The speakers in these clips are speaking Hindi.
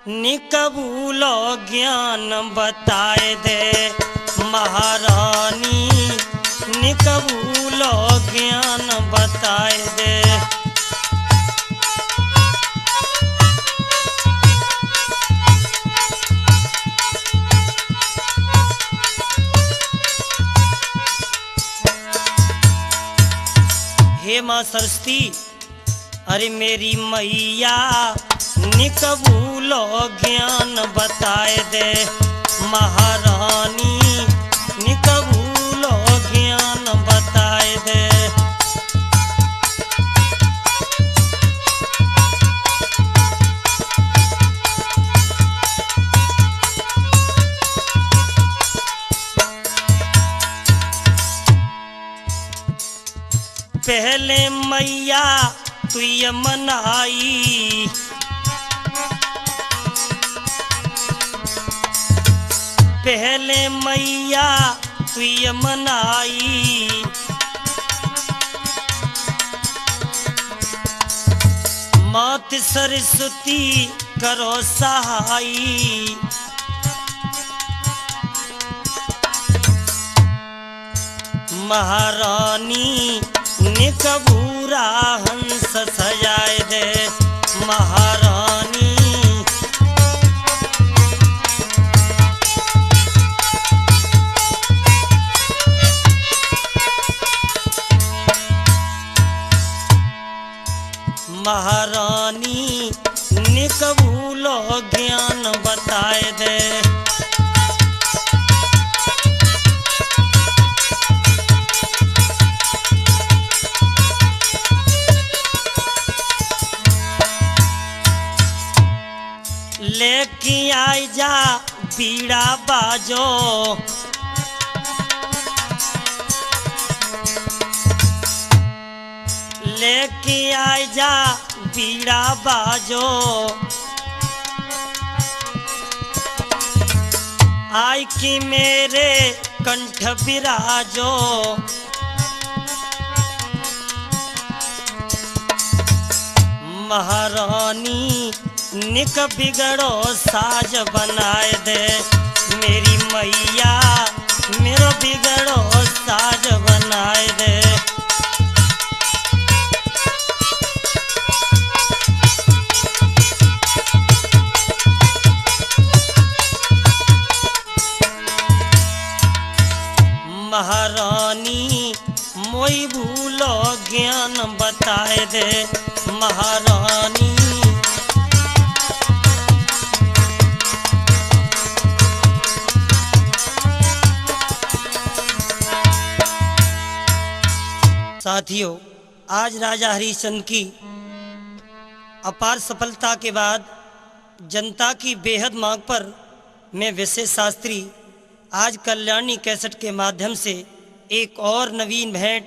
निकबूलो ज्ञान बताए दे महारानी, निकबूलो ज्ञान बताए दे। हे माँ सरस्वती, अरे मेरी मैया निकबूलो ज्ञान बताए दे महारानी, निकबूलो ज्ञान बताए दे। पहले मैया तू ये मनाई, पहले मैया तू ये मनाई, मात सरस्वती करो सहाई। महारानी निकबूरा हंस सजाए दे महारानी, महारानी निकबूलो ज्ञान बताए दे। लेके आई जा बीड़ा बाजो, लेके आई जा बीड़ा बाजो, आई कि मेरे कंठ बिराजो। महारानी निक बिगड़ो साज बनाए दे मेरी मैया, मेरो बिगड़ो साज बनाए दे। महारानी मोई भूलो ज्ञान बताए दे महारानी। साथियों, आज राजा हरिश्चंद्र की अपार सफलता के बाद जनता की बेहद मांग पर मैं विशेष शास्त्री आज कल्याणी कैसेट के माध्यम से एक और नवीन भेंट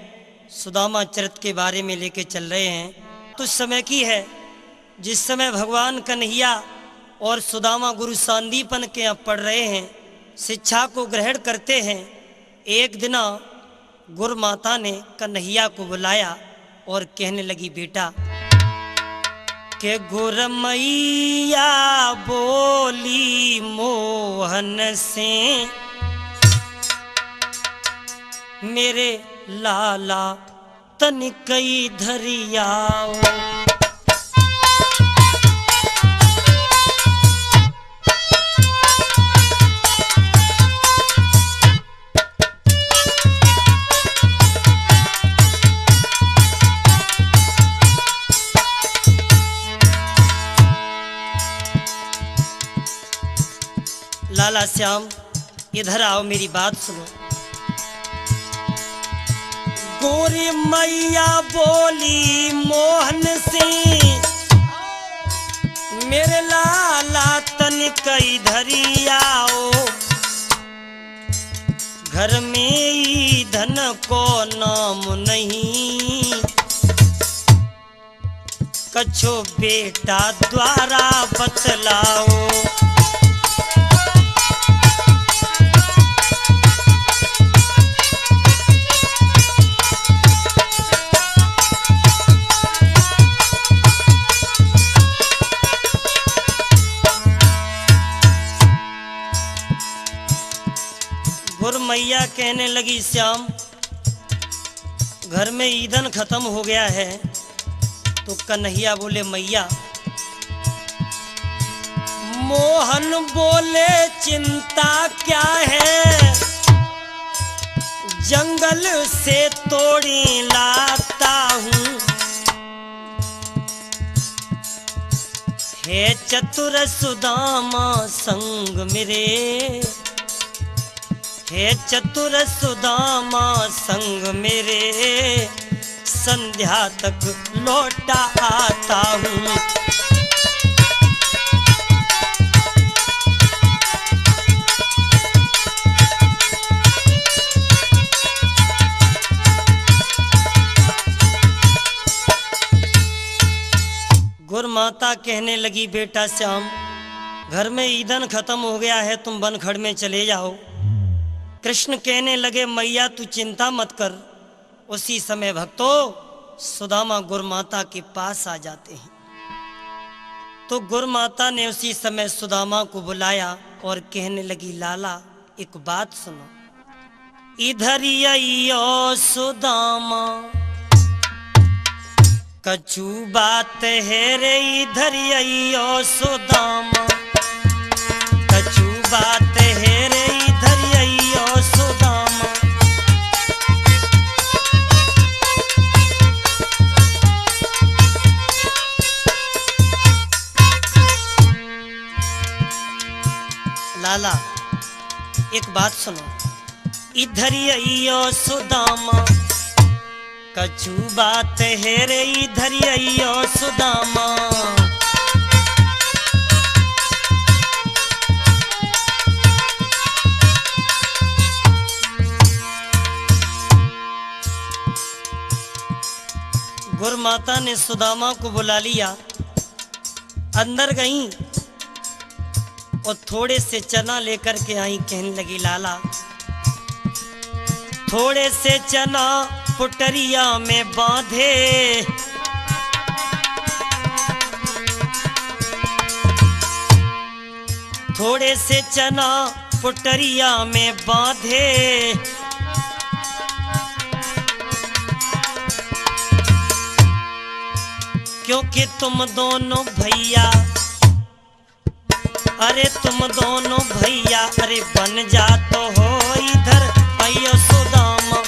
सुदामा चरित्र के बारे में लेके चल रहे हैं। तो समय की है जिस समय भगवान कन्हैया और सुदामा गुरु सांदीपन के यहाँ पढ़ रहे हैं, शिक्षा को ग्रहण करते हैं। एक दिन गुरु माता ने कन्हैया को बुलाया और कहने लगी, बेटा के गुरु मैया बोली मोहन से, मेरे लाला तनिकई धरियाओ। लाला श्याम इधर आओ, मेरी बात सुनो। गोरी मैया बोली मोहन से, मेरे लाला तनिकई धरी आओ। घर में ही धन को नाम नहीं, कछो बेटा द्वारा बतलाओ। गुर मैया कहने लगी श्याम घर में ईंधन खत्म हो गया है। तो कन्हैया बोले मैया। मोहन बोले चिंता क्या है, जंगल से तोड़ी लाता हूँ। हे चतुर सुदामा संग मेरे, हे चतुर सुदामा संग मेरे, संध्या तक लौटा आता हूँ। गुर माता कहने लगी बेटा श्याम घर में ईंधन खत्म हो गया है, तुम बनखड़ में चले जाओ। कृष्ण कहने लगे मैया तू चिंता मत कर। उसी समय भक्तों सुदामा गुर माता के पास आ जाते हैं। तो गुर माता ने उसी समय सुदामा को बुलाया और कहने लगी लाला एक बात सुनो। इधर आइयो सुदामा कछु बात है रे, इधर आइयो सुदामा कछु बात है रे, इधर आइयो सुदामा। लाला एक बात सुनो। इधर आइयो सुदामा कछु बात है रे, इधर आइयो सुदामा। गुर माता ने सुदामा को बुला लिया, अंदर गई और थोड़े से चना लेकर के आई। कहने लगी लाला थोड़े से चना पुटरिया में बांधे, थोड़े से चना पुटरिया में बांधे, क्योंकि तुम दोनों भैया, अरे तुम दोनों भैया अरे बन जा तो हो। इधर आइयो सुदामा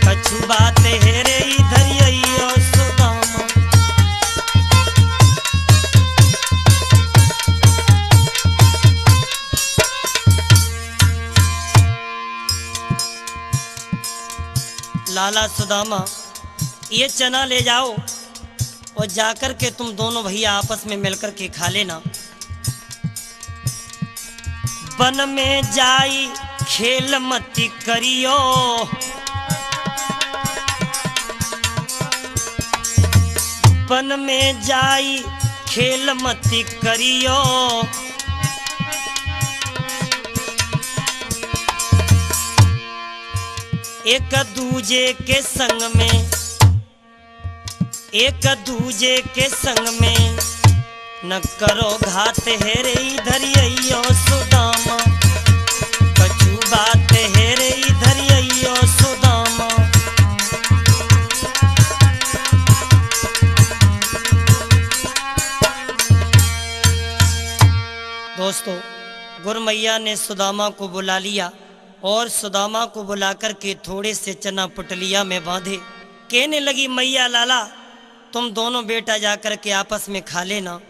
कछु बात है रे, इधर आइयो सुदामा। लाला सुदामा ये चना ले जाओ और जाकर के तुम दोनों भैया आपस में मिलकर के खा लेना। वन में जाई खेल मती करियो, वन में जाई खेल मती करियो, एक दूजे के संग में, एक दूजे के संग में न करो घात है रे, इधर आइयो सुदामा कछु बात है रे, इधर आइयो सुदामा। दोस्तों गुर मैया ने सुदामा को बुला लिया और सुदामा को बुलाकर के थोड़े से चना पुटलिया में बांधे। कहने लगी मैया लाला तुम दोनों बेटा जाकर के आपस में खा लेना,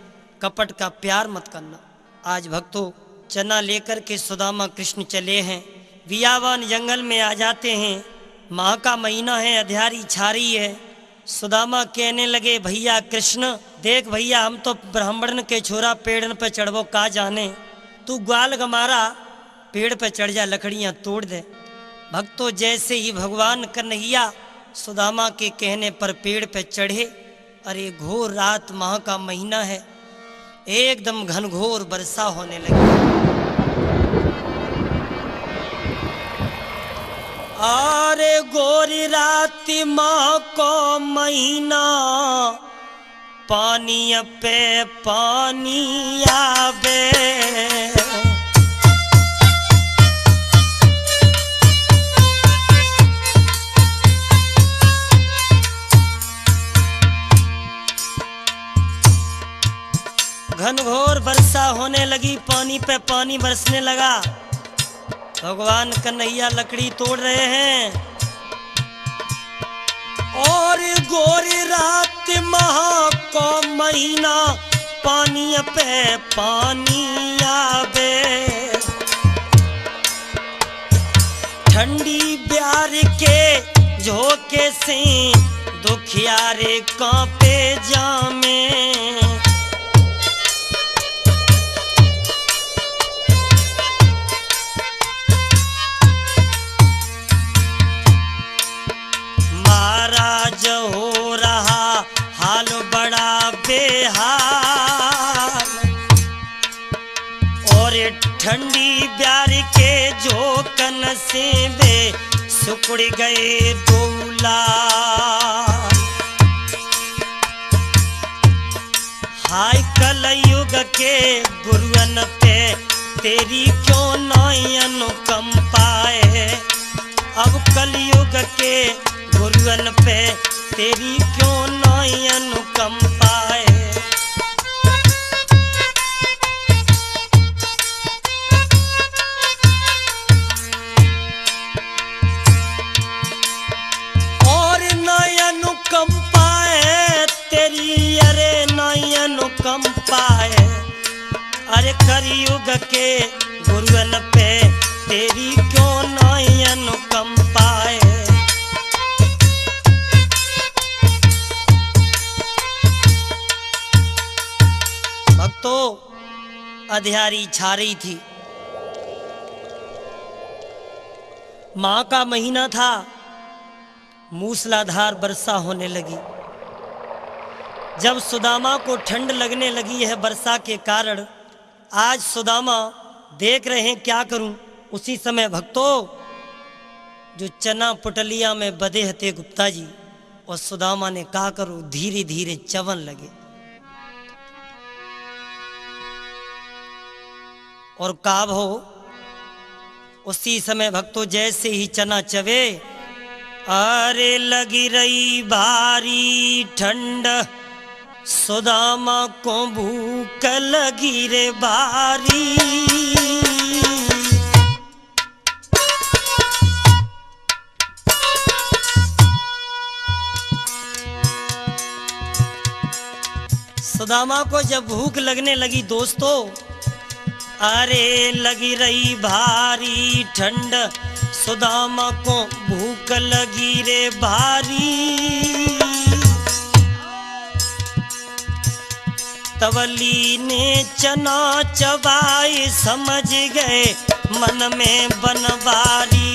कपट का प्यार मत करना। आज भक्तों चना लेकर के सुदामा कृष्ण चले हैं, वियावान जंगल में आ जाते हैं। माह का महीना है, अंधियारी छा रही है। सुदामा कहने लगे भैया कृष्ण देख भैया हम तो ब्राह्मण के छोरा पेड़ पे चढ़वो का जाने, तू ग्वाल गमारा पेड़ पे चढ़ जा लकड़ियां तोड़ दे। भक्तों जैसे ही भगवान कन्हैया सुदामा के कहने पर पेड़ पे चढ़े, अरे घोर रात माह का महीना है, एकदम घनघोर वर्षा होने लगी। अरे गोरी रात माह को महीना, पानी पे पानी आवे, घनघोर वर्षा होने लगी, पानी पे पानी बरसने लगा। भगवान कन्हैया लकड़ी तोड़ रहे हैं और गोरी रात महा को महीना पानी पे पानी आवे। ठंडी ब्यार के झोंके से दुखियारे कांपे जामे। महाराज हो रहा हाल बड़ा बेहाल और ठंडी ब्यार के झोंकन से वे सुकड़ गए दूल्हा। हाय कलयुग के गुरुअन पे तेरी क्यों नाई अनुकंपा है। अब कलयुग के गुरुअन पे तेरी क्यों नाई अनुकंपा है। और नाई अनुकंपा है तेरी, अरे नाई अनुकंपा है। अरे कलयुग के गुरुअन पे तेरी क्यों नाई अनुकंपा है। तो अंधियारी छा रही थी। माह का महीना था, मूसलाधार वर्षा होने लगी। जब सुदामा को ठंड लगने लगी है वर्षा के कारण, आज सुदामा देख रहे हैं क्या करूं। उसी समय भक्तों जो चना पुटलिया में बधे हते गुप्ता जी और सुदामा ने क्या करूं, धीरे धीरे चवन लगे। और काब हो उसी समय भक्तों जैसे ही चना चवे, अरे लगी रही भारी ठंड, सुदामा को भूख लगी रे भारी। सुदामा को जब भूख लगने लगी दोस्तों, अरे लगी रही भारी ठंड, सुदामा को भूख लगी रे भारी। तवली ने चना चबाई, समझ गए मन में बनवारी।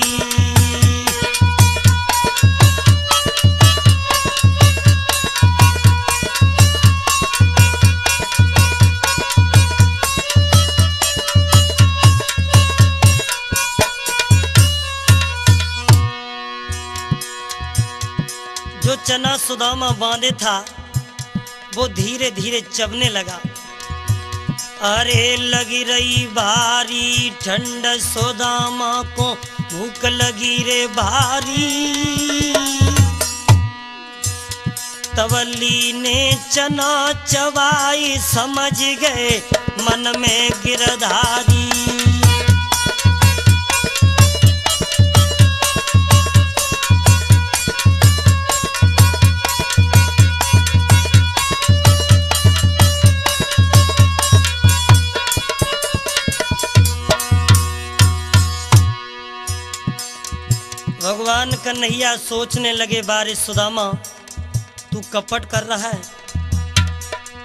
जो चना सुदामा बांधे था वो धीरे धीरे चबने लगा। अरे लगी रही भारी ठंड, सुदामा को भूख लगी रे भारी। तवली ने चना चबाई, समझ गए मन में गिरधारी। भगवान कन्हैया सोचने लगे, बारे सुदामा तू कपट कर रहा है।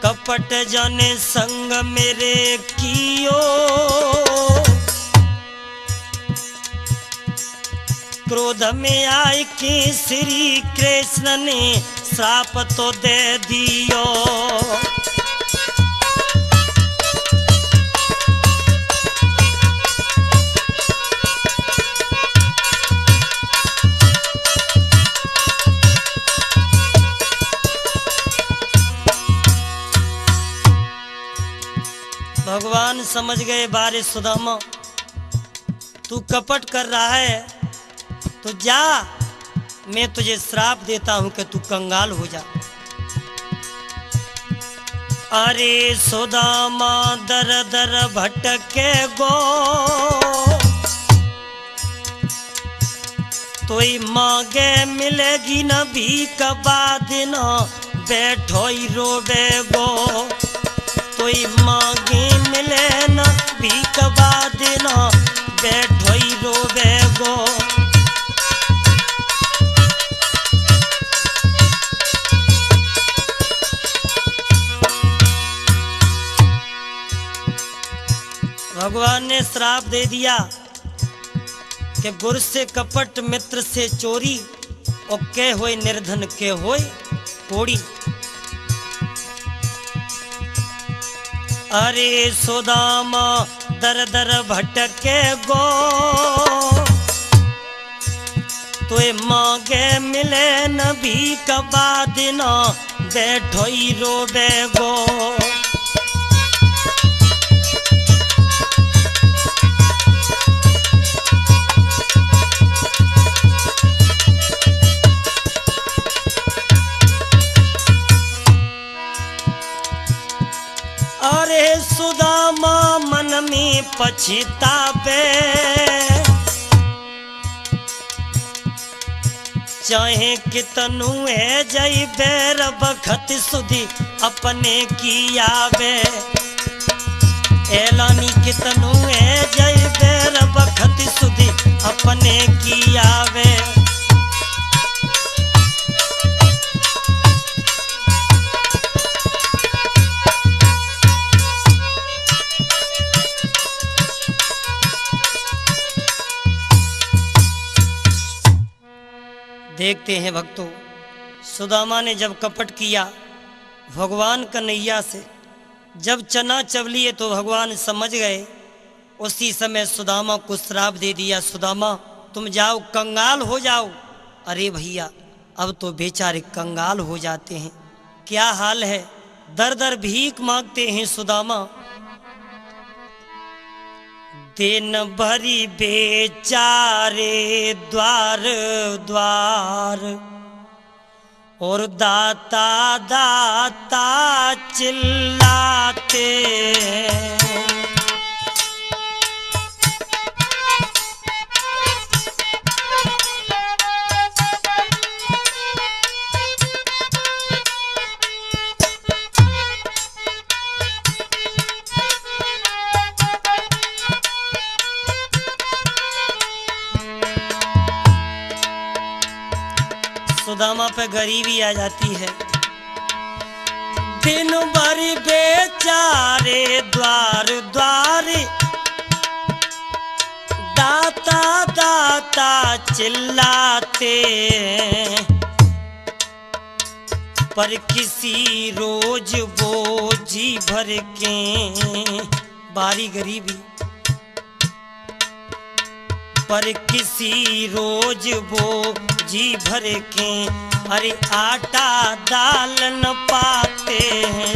कपट जाने संग मेरे कियो, क्रोध में आए कि श्री कृष्ण ने श्राप तो दे दियो। भगवान समझ गए, बारे सुदामा तू कपट कर रहा है तो जा, मैं तुझे श्राप देता हूं कि तू कंगाल हो जा। अरे सुदामा दर दर भटके गो, तोई मांगे मिलेगी न भीख बाद न बैठो ही रोबे गो। तोई मांगे मिले न भीख बाद न बैठो ही रोबे गो। भगवान ने श्राप दे दिया कि गुरु से कपट मित्र से चोरी और के होए निर्धन के होए कोड़ी। अरे सुदामा दर दर भटके गो, तोए मांगे मिले न भीख बाद न बैठो ही रोबे गो। अरे सुदामा मन में पछतावे, चाहे कितनु है जई बैर बखत सुधी अपने की आवे। एलानी कितनु है जई बैर बखत सुधी अपने की आवे। देखते हैं भक्तों, सुदामा ने जब कपट किया भगवान कन्हैया से, जब चना चवलिए तो भगवान समझ गए। उसी समय सुदामा को श्राप दे दिया, सुदामा तुम जाओ कंगाल हो जाओ। अरे भैया अब तो बेचारे कंगाल हो जाते हैं, क्या हाल है, दर दर भीख मांगते हैं सुदामा। दिन भरी बेचारे द्वार द्वार, और दाता दाता चिल्लाते। सुदामा पे गरीबी आ जाती है। दिन भर बेचारे द्वार द्वार, दाता दाता चिल्लाते। पर किसी रोज बोझी भर के, बारी गरीबी, पर किसी रोज बोझी भर के, अरे आटा दाल न पाते हैं।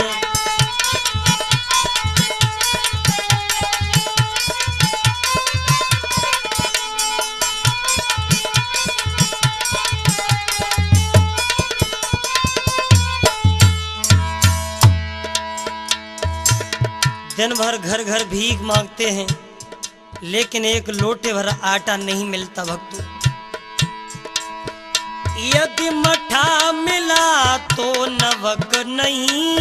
दिन भर घर घर भीख मांगते हैं, लेकिन एक लोटे भर आटा नहीं मिलता भक्तों। यदि मठा मिला तो नवक नहीं,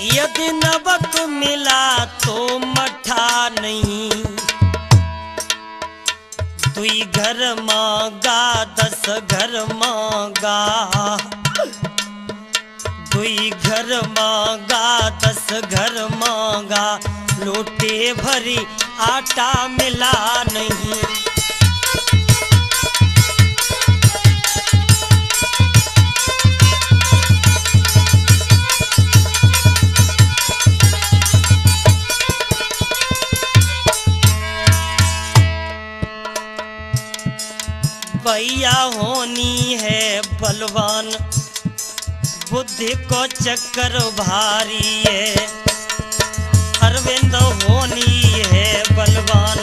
यदि नवक मिला तो मठा नहीं। दुई घर मांगा 10 घर मांगा, दुई घर मांगा 10 घर मांगा, लोटे भरी आटा मिला नहीं। भैया होनी है बलवान, बुद्धि को चक्कर भारी है। अरविंद होनी है बलवान,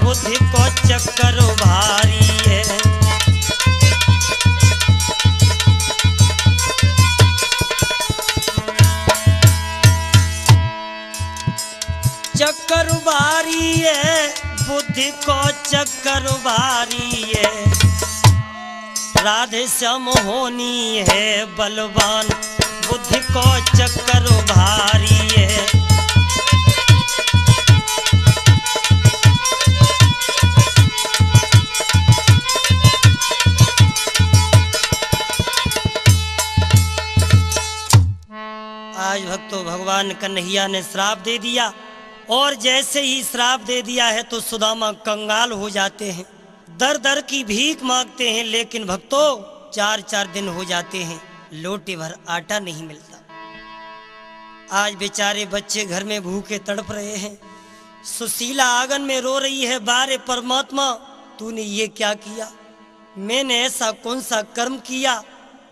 बुद्धि को चक्कर भारी है। चक्कर भारी है, बुद्धि को चक्कर भारी है, राधे श्याम होनी है बलवान, बुद्धि को चक्कर भारी है। आज भक्तों भगवान कन्हैया ने श्राप दे दिया, और जैसे ही श्राप दे दिया है तो सुदामा कंगाल हो जाते हैं, दर दर की भीख मांगते हैं, लेकिन भक्तों 4-4 दिन हो जाते हैं, लोटे भर आटा नहीं मिलता। आज बेचारे बच्चे घर में भूखे तड़प रहे हैं। सुशीला आंगन में रो रही है, बारे परमात्मा तूने ये क्या किया, मैंने ऐसा कौन सा कर्म किया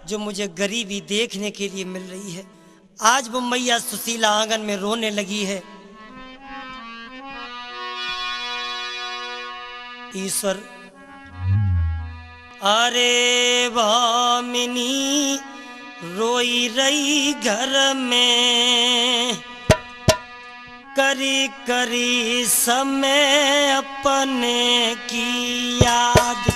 जो मुझे गरीबी देखने के लिए मिल रही है। आज वो मैया सुशीला आंगन में रोने लगी है। ईश्वर अरे भामिनी रोई रही घर में, करी करी समय अपने की याद,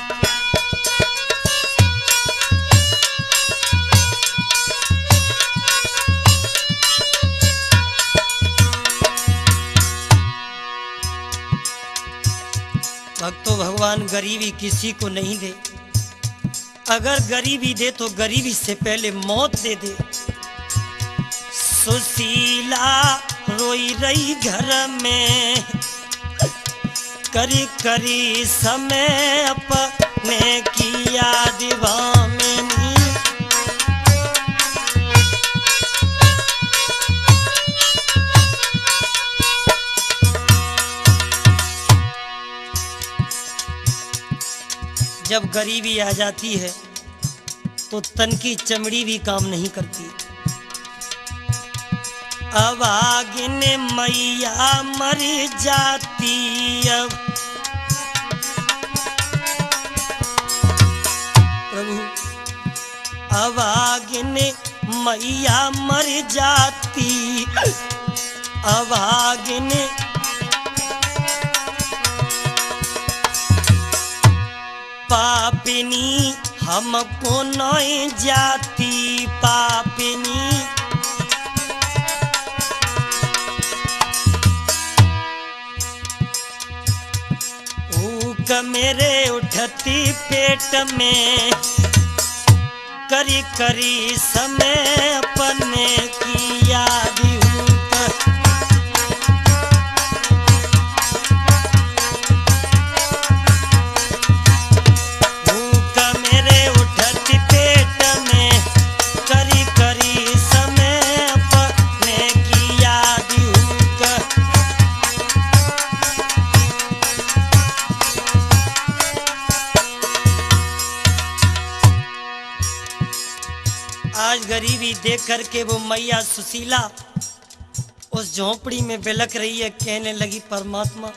भक्तों भगवान गरीबी किसी को नहीं दे, अगर गरीबी दे तो गरीबी से पहले मौत दे दे। सुशीला रोई रही घर में, करी करी समय अपने की याद भामिनी, जब गरीबी आ जाती है तो तन की चमड़ी भी काम नहीं करती। अब आगिन मैया मर जाती, अब प्रभु अब आगिन मैया मर जाती, अब आगिन पापिनी हमको नहीं जाती, पापिनी ऊक मेरे उठती पेट में, करी करी समय अपने की याद गरीबी देख करके वो मैया सुशीला उस झोंपड़ी में बिलख रही है, कहने लगी परमात्मा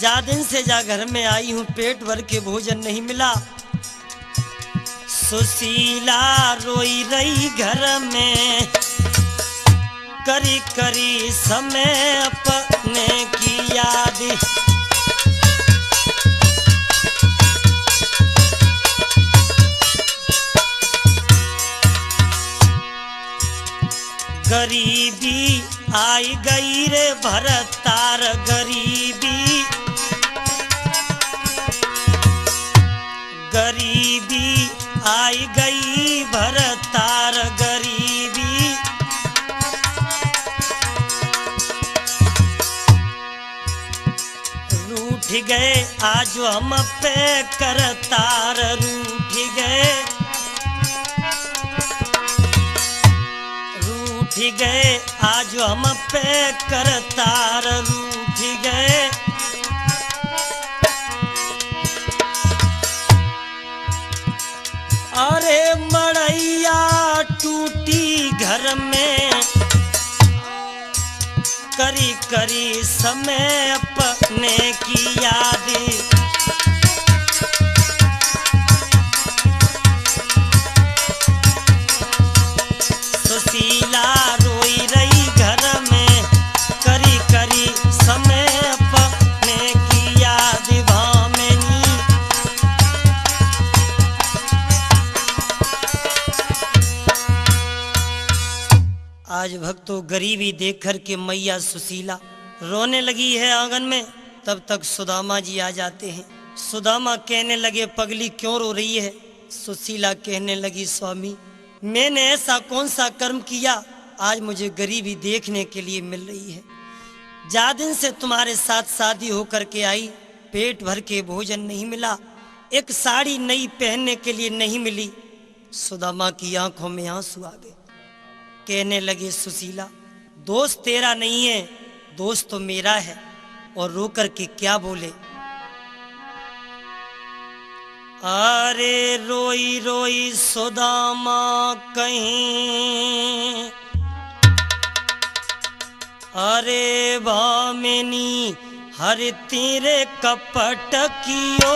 जा दिन से जा घर में आई हूँ, पेट भर के भोजन नहीं मिला। सुशीला रोई रही घर में, करी करी समय अपने की याद, गरीबी आई गई रे भरतार, गरीबी गरीबी आई गई भरतार, गरीबी रूठ गए आज हम पे करतार, रूठ गए आज हम पे करतार, रूठ गए अरे मड़ैया टूटी घर में, करी करी समय अपने की याद, सुशीला रोई रही घर में, करी करी तो गरीबी देख कर के मैया सुशीला रोने लगी है आंगन में। तब तक सुदामा जी आ जाते हैं। सुदामा कहने लगे, पगली क्यों रो रही है? सुशीला कहने लगी, स्वामी मैंने ऐसा कौन सा कर्म किया, आज मुझे गरीबी देखने के लिए मिल रही है। ज्यादा दिन से तुम्हारे साथ शादी होकर के आई, पेट भर के भोजन नहीं मिला, एक साड़ी नई पहनने के लिए नहीं मिली। सुदामा की आंखों में आंसू आ गए। कहने लगे, सुशीला दोस्त तेरा नहीं है, दोस्त तो मेरा है। और रो कर के क्या बोले, अरे रोई रोई सुदामा कहीं, अरे भामिनी हर तेरे कपट कियो।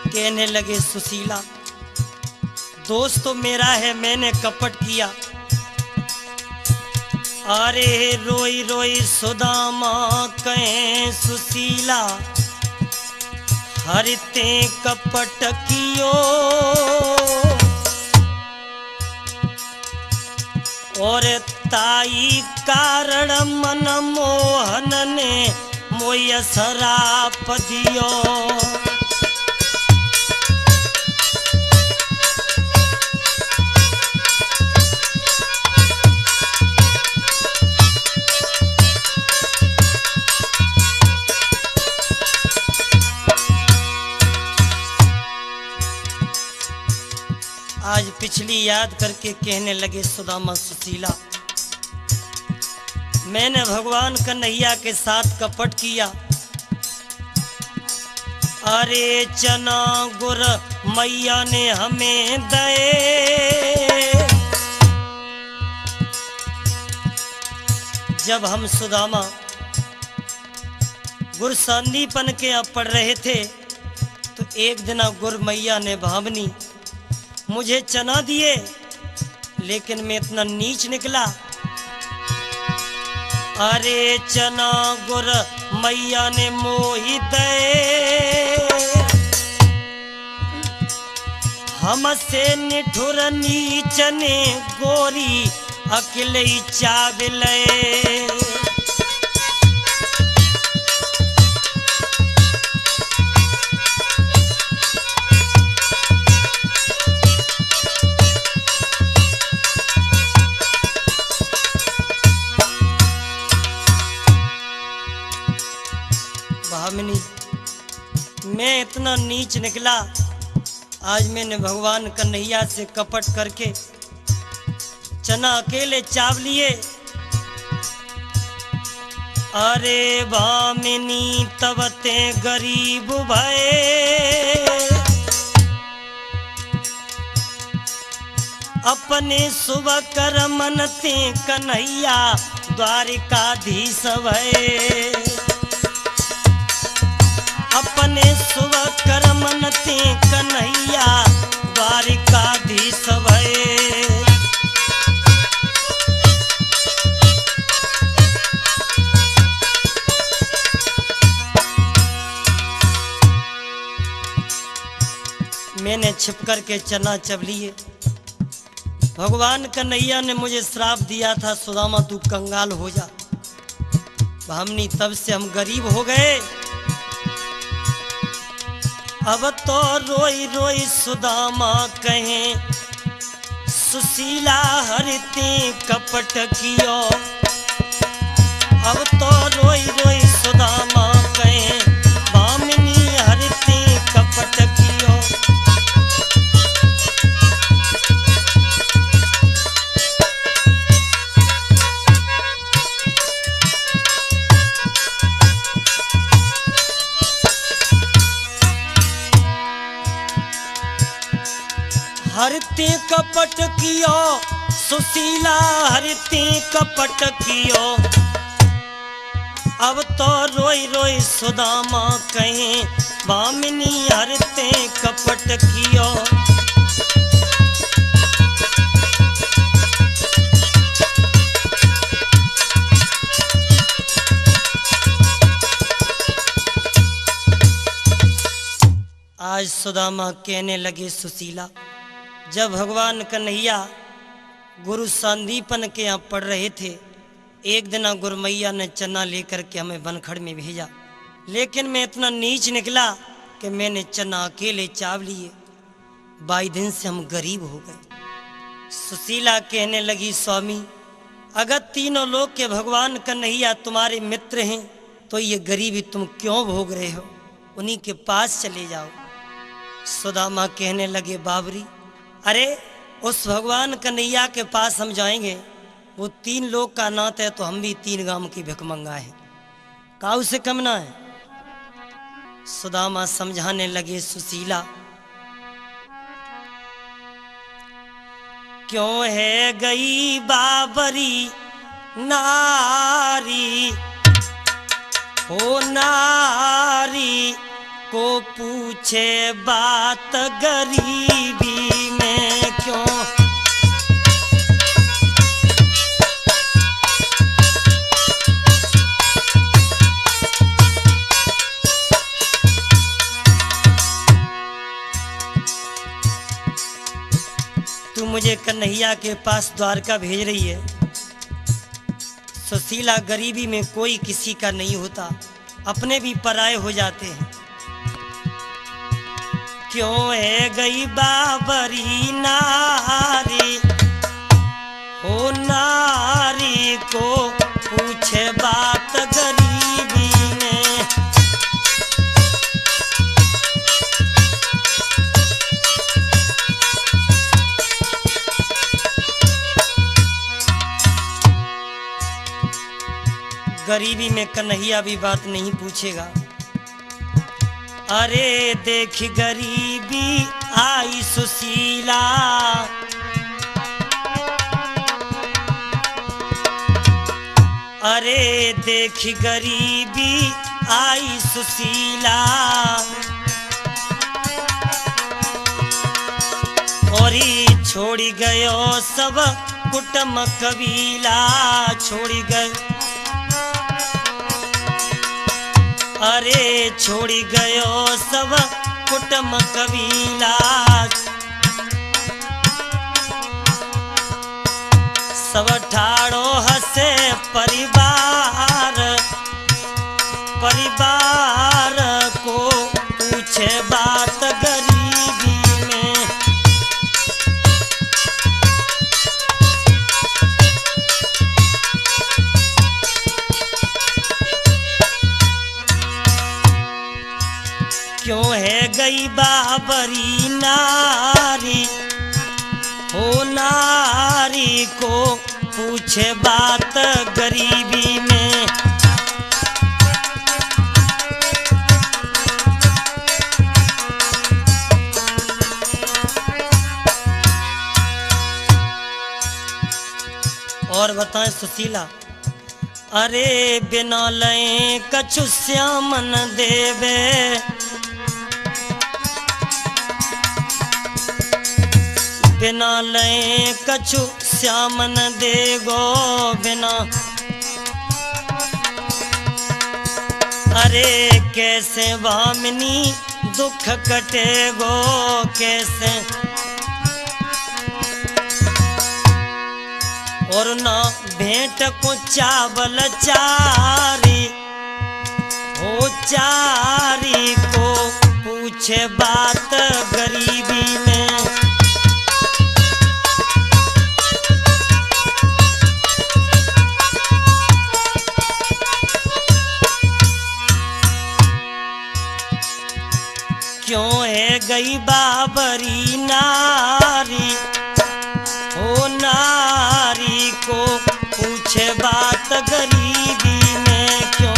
कहने लगे, सुशीला दोस्त तो मेरा है, मैंने कपट किया। अरे रोई रोई सुदामा कहे, सुशीला हरते कपट कियो। और ताई कारण मन मोहन ने मोय सराप दियो। आज पिछली याद करके कहने लगे सुदामा, सुशीला मैंने भगवान कन्हैया के साथ कपट किया। अरे चना गुर मैया ने हमें दे। जब हम सुदामा गुर संदीपन के यहाँ पढ़ रहे थे तो एक दिन गुर मैया ने भावनी मुझे चना दिए, लेकिन मैं इतना नीच निकला। अरे चना गुर मैया ने मोहि दे, हमसे निठुर नीच ने गोरी अकेले चावले। भामिनी मैं इतना नीच निकला, आज मैंने भगवान कन्हैया से कपट करके चना अकेले चाव लिए। अरे भामिनी तब ते गरीब भये, अपने सुबह कर मन ते कन्हैया द्वारिकाधीश भये। अपने सुबह कर मन ते कन्हैया द्वारिकाधीश भये। मैंने छिप कर के चना चब लिए। भगवान कन्हैया ने मुझे श्राप दिया था, सुदामा तू कंगाल हो जा। भामिनी तब से हम गरीब हो गए। अब तो रोई रोई सुदामा कहे, सुशीला हरते कपट कियो। अब तो रोई रोई सुदामा कहे, भामिनी हरते कपट कियो। हरते कपट कियो सुशीला, हरते कपट कियो। अब तो रोई रोई सुदामा कहे, भामिनी हरते कपट कियो। आज सुदामा कहने लगे सुशीला, जब भगवान कन्हैया गुरु संदीपन के यहाँ पढ़ रहे थे, एक दिन गुरु मैया ने चना लेकर के हमें बनखड़ में भेजा, लेकिन मैं इतना नीच निकला कि मैंने चना अकेले चाव लिए। 22 दिन से हम गरीब हो गए। सुशीला कहने लगी, स्वामी अगर तीनों लोग के भगवान कन्हैया तुम्हारे मित्र हैं तो ये गरीबी तुम क्यों भोग रहे हो, उन्हीं के पास चले जाओ। सुदामा कहने लगे, बाबरी अरे उस भगवान कन्हैया के पास हम जाएंगे, वो 3 लोग का नात है तो हम भी 3 गांव की भिखमंगा है, काऊ से कम ना है। सुदामा समझाने लगे, सुशीला क्यों है गई बाबरी नारी, ओ नारी को पूछे बात गरीबी में क्यों। तू मुझे कन्हैया के पास द्वारका भेज रही है। सुशीला, गरीबी में कोई किसी का नहीं होता, अपने भी पराये हो जाते हैं। क्यों है गई बाबरी नारी, ओ नारी को पूछे बात गरीबी में। गरीबी में कन्हैया भी बात नहीं पूछेगा। अरे देख गरीबी आई सुशीला, अरे देख गरीबी आई सुशीला, और छोड़ी गयो सब कुटुंब कबीला, छोड़ी गए अरे छोड़ी गयो सब कुटुंब कबीला, सब ठाड़ो हसे परिवार, परिवार को पूछे बात गरीबी में। क्यों है गई बाबरी नारी, हो नारी को पूछे बात गरीबी में। और बताएं सुशीला, अरे बिना लए कछु श्यामन देवे, बिना लए कछु श्यामन देगो बिना। अरे कैसे भामिनी दुख कटेगो कैसे, और ना भेंट को चावल चारी, हो चारी को पूछे बात गरीबी में। क्यों है गई बाबरी नारी, ओ नारी को पूछे बात गरीबी में क्यों।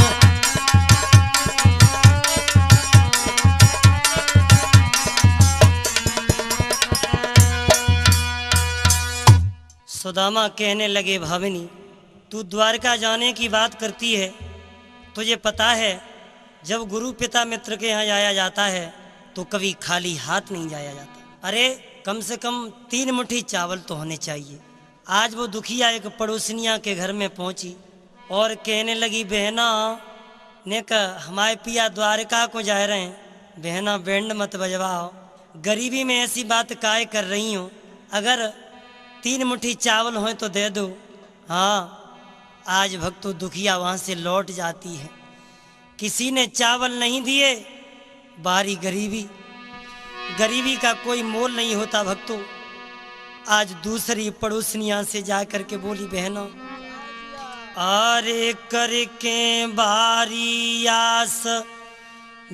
सुदामा कहने लगे, भाविनी तू द्वारका जाने की बात करती है, तुझे पता है जब गुरु पिता मित्र के यहाँ जाया जाता है तो कभी खाली हाथ नहीं जाया जाता। अरे कम से कम 3 मुट्ठी चावल तो होने चाहिए। आज वो दुखिया एक पड़ोसनिया के घर में पहुंची और कहने लगी, बहना ने कहा हमारे पिया द्वारका को जा रहे हैं, बहना बैंड मत बजवाओ, गरीबी में ऐसी बात काय कर रही हूँ। अगर 3 मुट्ठी चावल हो तो दे दो। हाँ, आज भक्तों दुखिया वहाँ से लौट जाती है। किसी ने चावल नहीं दिए, बारी गरीबी। गरीबी का कोई मोल नहीं होता भक्तों। आज दूसरी पड़ोसनिया से जा कर के बोली, बहनों अरे करके बारी आस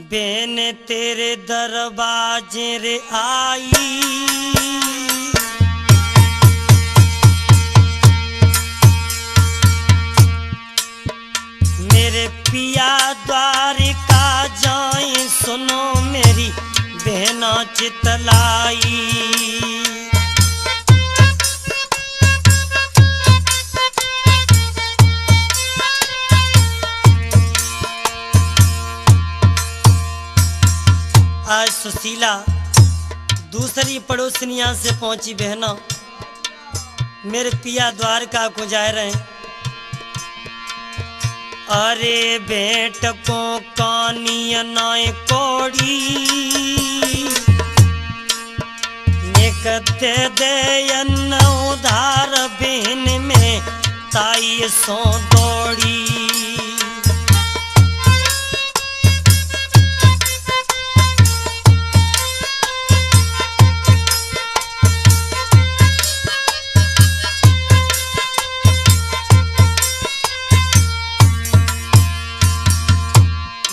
बेन तेरे दरवाजे रे आई, मेरे पिया द्वारिका जाए सुनो मेरी बहना चितलाई। आज सुशीला दूसरी पड़ोसनिया से पहुंची, बहना मेरे पिया द्वारका को जा रहे हैं। अरे बेट को कानिया नाय कोड़ी निकते दे न उधार बहन में ताई सो दौड़ी।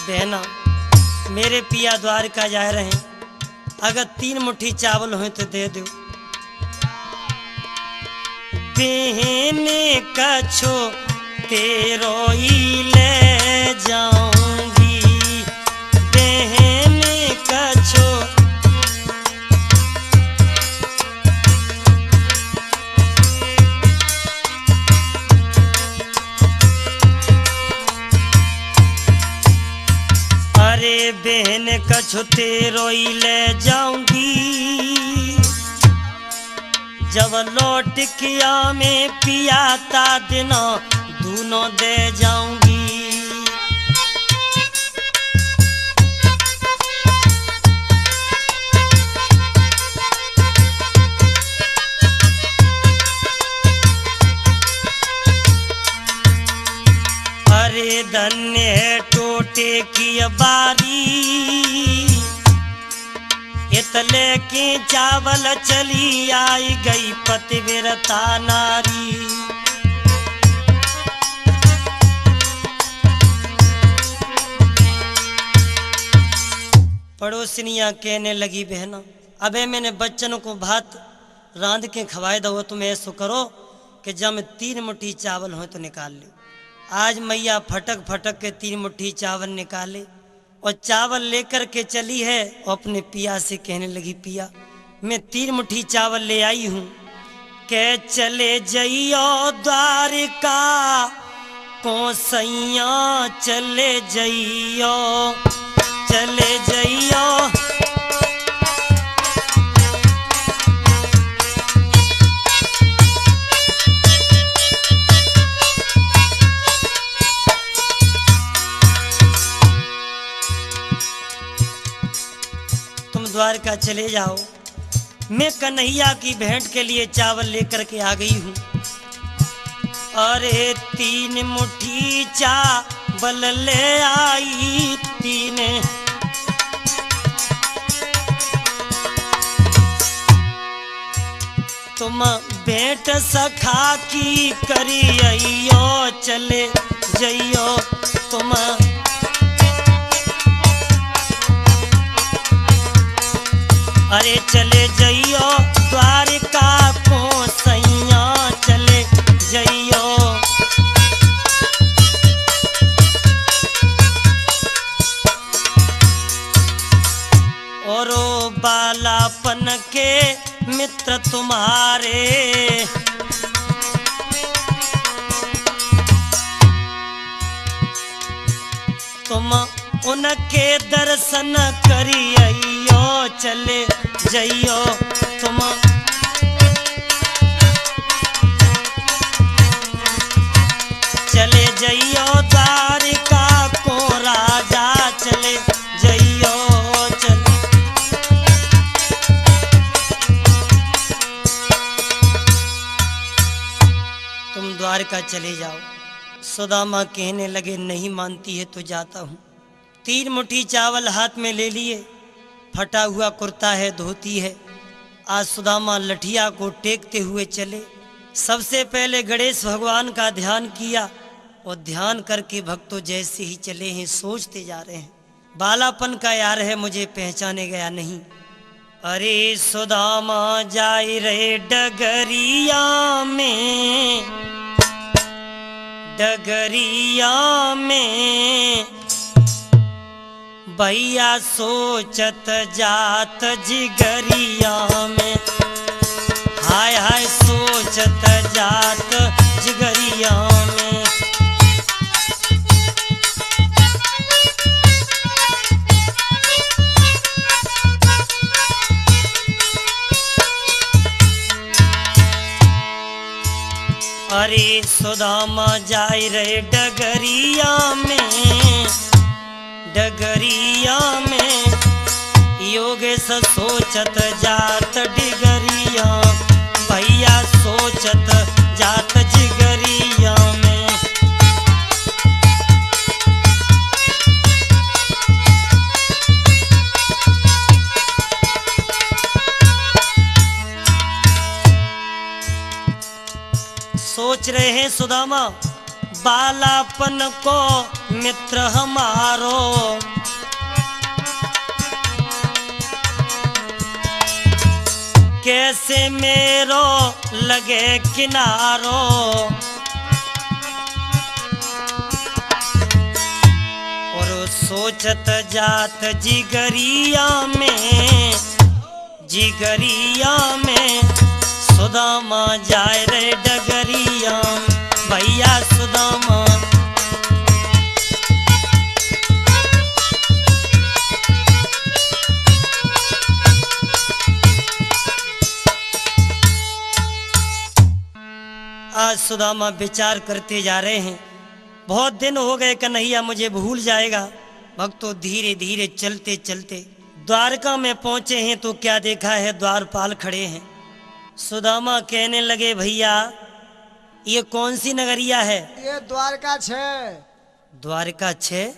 बहना मेरे पिया द्वारका जा रहे हैं, अगर 3 मुट्ठी चावल हो तो दे दो। बहन कछो तेरो ही ले जाऊंगी, बहन कछो अरे बहन कछु तेरो ही ले जाऊंगी, जब लौट किया में पियाता दिना दूनों दे जाऊंगी। अरे धन्य है टोटे की बारी, इतले के चावल चली आई गई पतिव्रता नारी। पड़ोसनिया कहने लगी, बहना अबे मैंने बच्चनों को भात रांध के खवाए दो, तुम ऐसो करो कि जब में 3 मुट्ठी चावल हो तो निकाल लो। आज मैया फटक फटक के 3 मुट्ठी चावल निकाले और चावल लेकर के चली है और अपने पिया से कहने लगी, पिया मैं 3 मुट्ठी चावल ले आई हूँ, के चले जइयो द्वारिका को सैया, चले जइयो चले जइयो। द्वारका चले जाओ, मैं कन्हैया की भेंट के लिए चावल लेकर के आ गई हूँ। अरे 3 मुट्ठी चावल ले आई, 3 तुम भेंट सखा की करियो, चले जइयो तुम। अरे चले जइयो द्वारिका को सैया, चले जइयो। और बालापन के मित्र तुम्हारे, तुम उनके दर्शन करियो, चले जइयो तुम। चले जइयो द्वारिका को राजा, चले जइयो द्वारका चले जाओ। सुदामा कहने लगे नहीं मानती है तो जाता हूँ। 3 मुट्ठी चावल हाथ में ले लिए, फटा हुआ कुर्ता है, धोती है। आज सुदामा लठिया को टेकते हुए चले। सबसे पहले गणेश भगवान का ध्यान किया और ध्यान करके भक्तों जैसे ही चले हैं सोचते जा रहे हैं, बालापन का यार है मुझे पहचाने गया नहीं। अरे सुदामा जाए रे डगरिया में, डगरिया में भैया सोचत जात जिगरिया में, हाय हाय सोचत जात जिगरिया में। अरे सुदामा जाए रे डगरिया में, डगरिया में योगेश सोचत जात डिगरिया, भैया सोचत जात जिगरिया में। सोच रहे हैं सुदामा बालापन को मित्र हमारो, कैसे मेरो लगे किनारो। और सोचत जात जिगरिया में, जिगरिया में सुदामा जाए रे डगरिया, भैया सुदामा। आज सुदामा विचार करते जा रहे हैं, बहुत दिन हो गए कन्हैया मुझे भूल जाएगा। भक्तों धीरे धीरे चलते चलते द्वारका में पहुंचे हैं तो क्या देखा है, द्वारपाल खड़े हैं। सुदामा कहने लगे भैया ये कौन सी नगरिया है? ये द्वारका 6। द्वारका 6?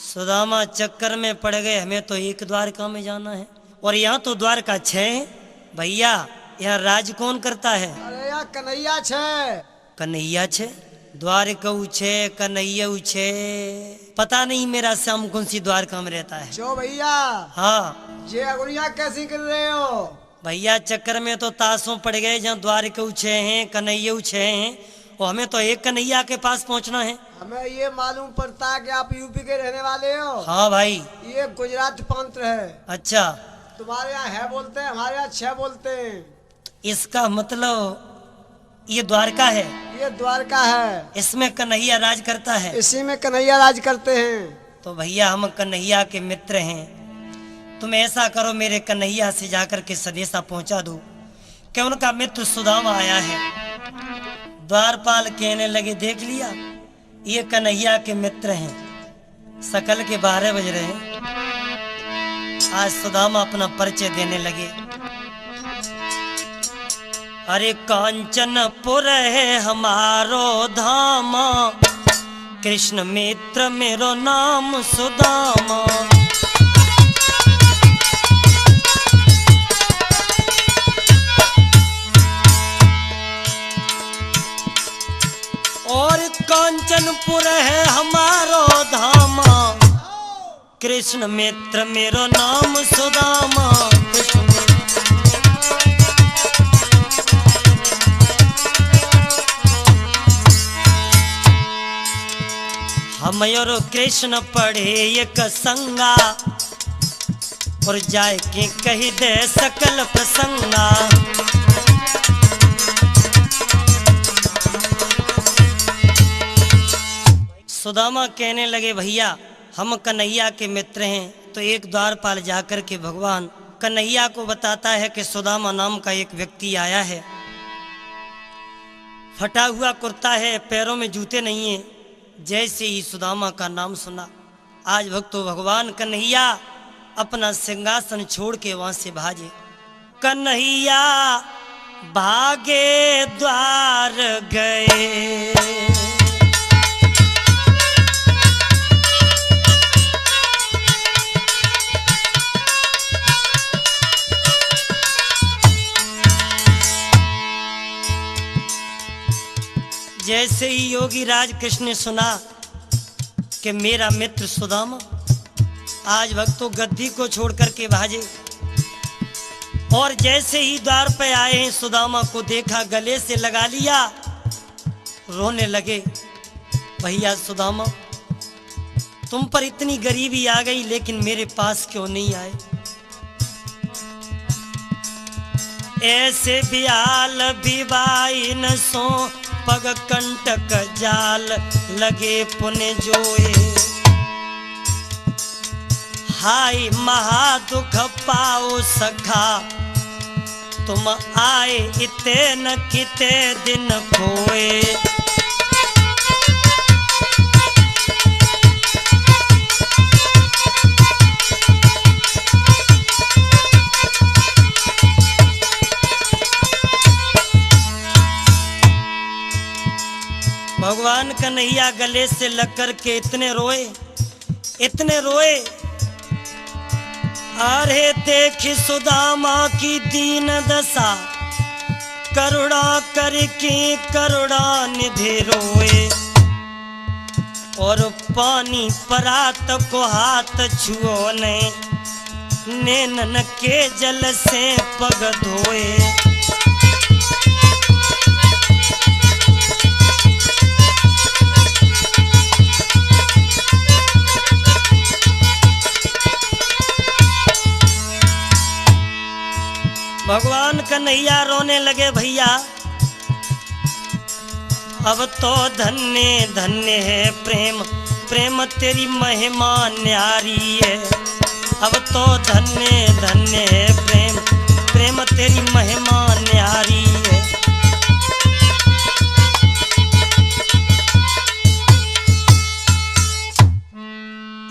सुदामा चक्कर में पड़ गए, हमें तो एक द्वारका में जाना है और यहाँ तो द्वारका 6 है। भैया यहाँ राज कौन करता है? अरे यहाँ कन्हैया 6। कन्हैया 6? द्वारका 6, कन्हैया 6, पता नहीं मेरा श्याम कौन सी द्वारका में रहता है। जो भैया हाँ ये अगुड़िया कैसी कर रहे हो? भैया चक्कर में तो ताशों पड़ गए, जहाँ द्वारका 6 हैं, कन्हैया 6 हैं और हमें तो एक कन्हैया के पास पहुँचना है। हमें ये मालूम पड़ता है कि आप यूपी के रहने वाले हो। हाँ भाई। ये गुजरात प्रांत है। अच्छा तुम्हारे यहाँ है बोलते हैं, हमारे यहाँ 6 बोलते हैं। इसका मतलब ये द्वारका है? ये द्वारका है, इसमें कन्हैया राज करता है। इसी में कन्हैया राज करते हैं। तो भैया हम कन्हैया के मित्र हैं, तुम ऐसा करो मेरे कन्हैया से जाकर के संदेशा पहुंचा दो कि उनका मित्र सुदामा आया है। द्वारपाल कहने लगे देख लिया ये कन्हैया के मित्र हैं। सकल के 12 बज रहे हैं। आज सुदामा अपना परिचय देने लगे। अरे कांचनपुर है हमारो धामा, कृष्ण मित्र मेरो नाम सुदामा। और कांचनपुर है हमारो धामा, कृष्ण मित्र मेरो नाम सुदामा। हम और कृष्ण पढ़े एक संगा, और जाए के कही दे सकल प्रसंगा। सुदामा कहने लगे भैया हम कन्हैया के मित्र हैं। तो एक द्वारपाल जाकर के भगवान कन्हैया को बताता है कि सुदामा नाम का एक व्यक्ति आया है, फटा हुआ कुर्ता है, पैरों में जूते नहीं है। जैसे ही सुदामा का नाम सुना, आज भक्तों भगवान कन्हैया अपना सिंहासन छोड़ के वहां से भागे। कन्हैया भागे द्वार गए। जैसे ही योगी राज कृष्ण ने सुना कि मेरा मित्र सुदामा आज भक्तों गद्दी को छोड़ करके भाजे, और जैसे ही द्वार पे आए हैं सुदामा को देखा, गले से लगा लिया, रोने लगे। भैया सुदामा, तुम पर इतनी गरीबी आ गई लेकिन मेरे पास क्यों नहीं आए? ऐसे बियाल बिवाई न सो पग कंटक जाल लगे पुण्य जोए। हाय महा दुख पाओ सखा, तुम आए इते न किते दिन खोए। भगवान कन्हैया गले से लग कर के इतने रोए, इतने रोए। अरे देख सुदामा की दीन दशा, करुणा करके करुणा निधि रोए। और पानी परात को हाथ छुओ ने, नैनन के जल से पग धोए। भगवान कन्हैया रोने लगे। भैया अब तो धन्य धन्य है प्रेम, प्रेम तेरी महिमा न्यारी है। अब तो धन्य धन्य है प्रेम, प्रेम तेरी महिमा न्यारी है।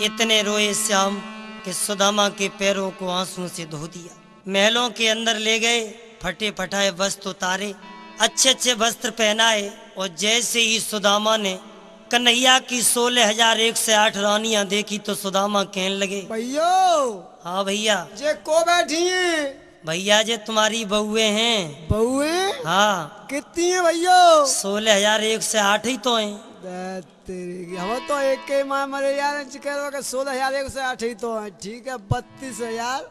इतने रोए श्याम कि सुदामा के पैरों को आंसू से धो दिया। महलों के अंदर ले गए, फटे फटाए वस्त्र उतारे, अच्छे अच्छे वस्त्र पहनाए। और जैसे ही सुदामा ने कन्हैया की 16,108 रानियां देखी तो सुदामा कहने लगे, भैया। हाँ भैया। जे को बैठी हैं? भैया जे तुम्हारी बहुए हैं। बहुए? हाँ। कितनी है भैया? 16,108 ही तो हैं। हम तो एक के माँ मरे यार, 16,108 ही तो है। ठीक है, 32,000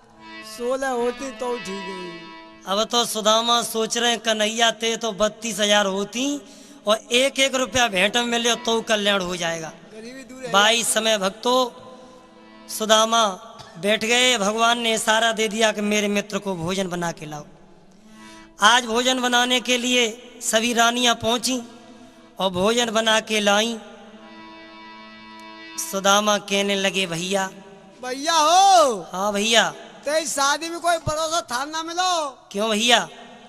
16 होती तो ठीक है। अब तो सुदामा सोच रहे हैं कन्हैया थे तो 32,000 होती और 1-1 रुपया भेंट में मिले तो कल्याण हो जाएगा। गरीबी दूर है। 22 समय भक्तों सुदामा बैठ गए। भगवान ने इशारा दे दिया कि मेरे मित्र को भोजन बना के लाओ। आज भोजन बनाने के लिए सभी रानियां पहुंची और भोजन बना के लाई। सुदामा कहने लगे, भैया। भैया हो? हाँ भैया। तेरी शादी में कोई भरोसा था ना मिलो? क्यों भैया?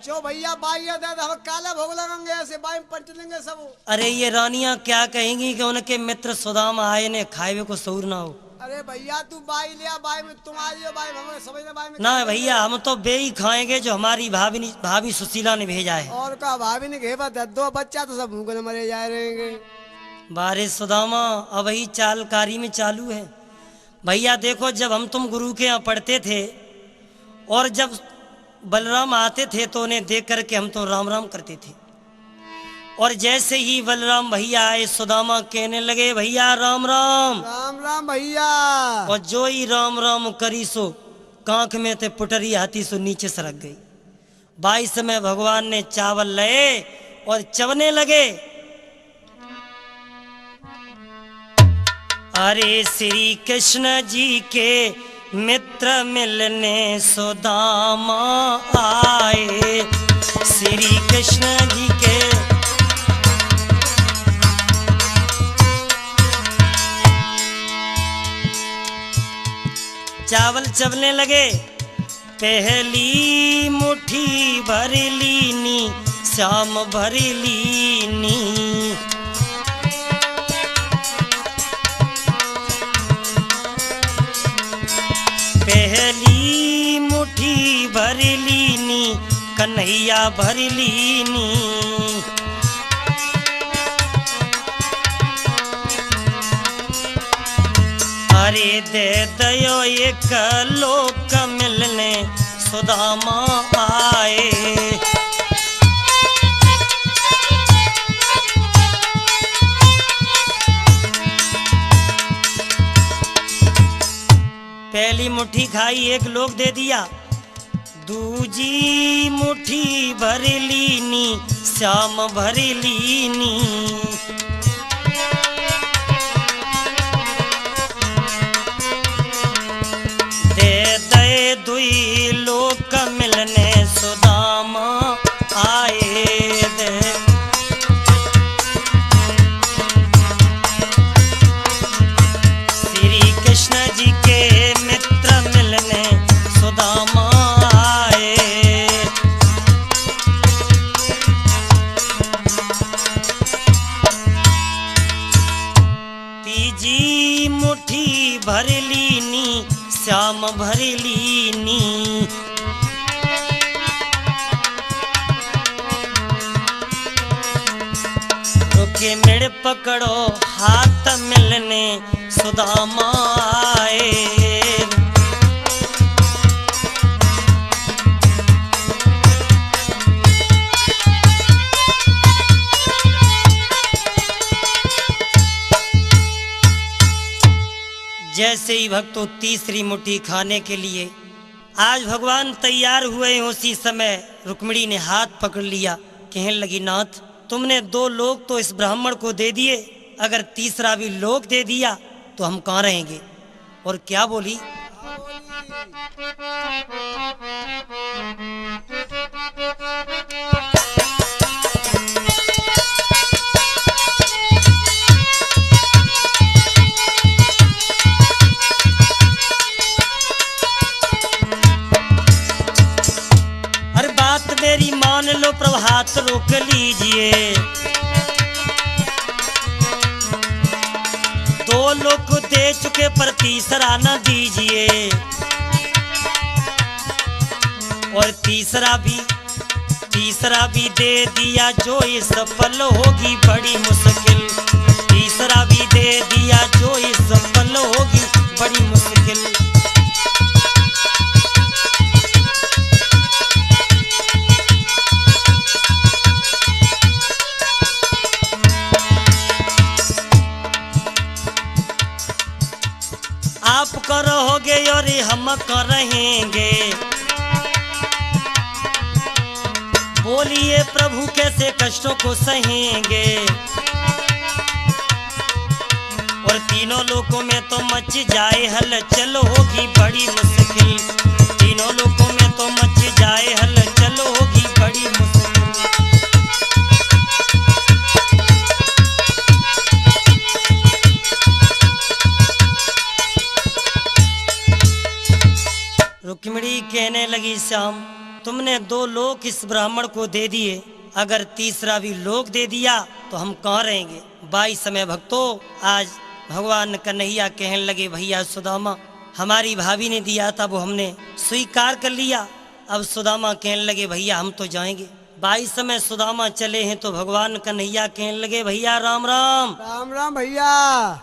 जो भैया बाई दे हम काला भोग लगाएंगे, ऐसे बाई में पलट लेंगे सब। अरे ये रानियां क्या कहेंगी कि उनके मित्र सुदामा आए ने खाए को सऊर ना हो। अरे भैया तू बाई लिया, बाई में तुम आ जाओ, बाई हमें समझ ना, बाई में ना भैया, हम तो बे ही खाएंगे जो हमारी भाभी सुशीला ने भेजा है। और का भाभी ने घेवा 2 बच्चा तो सब भूखे मरे जा रहेंगे। बारे सुदामा अब ही चालकारी में चालू है। भैया देखो, जब हम तुम गुरु के यहाँ पढ़ते थे और जब बलराम आते थे तो उन्हें देख करके हम तो राम राम करते थे। और जैसे ही बलराम भैया आए सुदामा कहने लगे, भैया राम राम। राम राम भैया। और जो ही राम राम करी सो कांख में थे पुटरी हाथी सो नीचे सरक गई। 22 में भगवान ने चावल लाए और चवने लगे। अरे श्री कृष्ण जी के मित्र मिलने सुदामा आए। श्री कृष्ण जी के चावल चबने लगे। पहली मुट्ठी भर लीनी श्याम भर लीनी। पहली मुट्ठी भर लीनी कन्हैया भर लीनी। अरे दे दयो एक लोक मिलने सुदामा आए। पहली मुट्ठी खाई एक लोग दे दिया, दूजी मुट्ठी भर लीनी श्याम भर लीनी। दे दे दुई लोक मिलने सुदामा आए। दे श्री कृष्ण जी के मित्र मिलने सुदामा आए। तीजी मुट्ठी भर लीनी श्याम भर लीनी। रुके मेड़ पकड़ो हाथ मिलने सुदामा आए। जैसे ही भक्तों तीसरी मुट्ठी खाने के लिए आज भगवान तैयार हुए, उसी समय रुक्मिणी ने हाथ पकड़ लिया। कहने लगी, नाथ तुमने 2 लोक तो इस ब्राह्मण को दे दिए, अगर तीसरा भी लोक दे दिया तो हम कहाँ रहेंगे। और क्या बोली, मेरी मान लो प्रभात रोक लीजिए। 2 लोक दे चुके पर तीसरा न दीजिए। और तीसरा भी दे दिया जो ये सफल होगी बड़ी मुश्किल। तीसरा भी दे दिया जो ये सफल होगी बड़ी मुश्किल। आप करोगे और हम करेंगे, बोलिए प्रभु कैसे कष्टों को सहेंगे। और तीनों लोकों में तो मच जाए हलचल होगी बड़ी मुश्किल। तीनों लोकों में तो मच जाए हलचल होगी बड़ी मुश्किल। रुक्मिणी कहने लगी, श्याम तुमने 2 लोक इस ब्राह्मण को दे दिए, अगर तीसरा भी लोक दे दिया तो हम कहाँ रहेंगे। 22 समय भक्तों आज भगवान कन्हैया कहने लगे, भैया सुदामा हमारी भाभी ने दिया था वो हमने स्वीकार कर लिया। अब सुदामा कहने लगे, भैया हम तो जाएंगे। 22 समय सुदामा चले हैं तो भगवान कन्हैया कहने लगे, भैया राम राम। राम राम भैया।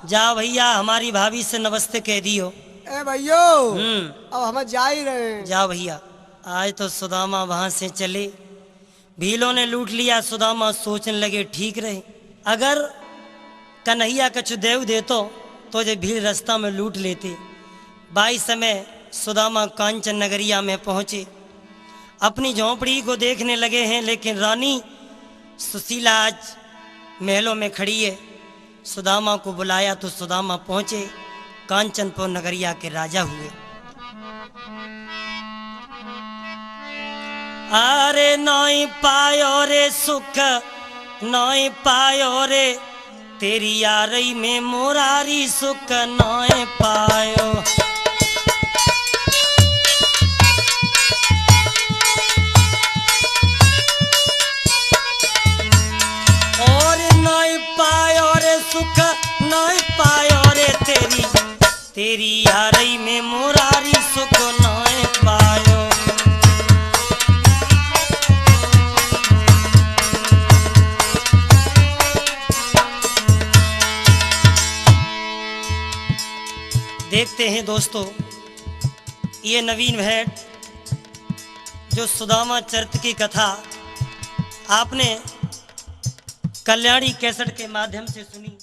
जा भैया हमारी भाभी से नमस्ते कह दियो। ए भैयो अब हम जा ही रहे हैं। जा भैया। आज तो सुदामा वहां से चले, भीलों ने लूट लिया। सुदामा सोचने लगे, ठीक रहे, अगर कन्हैया कछु देव देतो तो जो भील रास्ता में लूट लेते। 22 समय सुदामा कांचन नगरिया में पहुंचे, अपनी झोंपड़ी को देखने लगे हैं, लेकिन रानी सुशीला आज महलों में खड़ी है। सुदामा को बुलाया तो सुदामा पहुंचे, कांचनपुर नगरिया के राजा हुए। अरे नाई पायो रे सुख नाई पायो रे, तेरी यारी में मोरारी सुख नाई पायो। और नाई पायो रे सुख नाई पायो रे, तेरी यारी में मोरारी सुख नाई पायो। देखते हैं दोस्तों, ये नवीन भेंट जो सुदामा चरित्र की कथा आपने कल्याणी कैसेट के माध्यम से सुनी।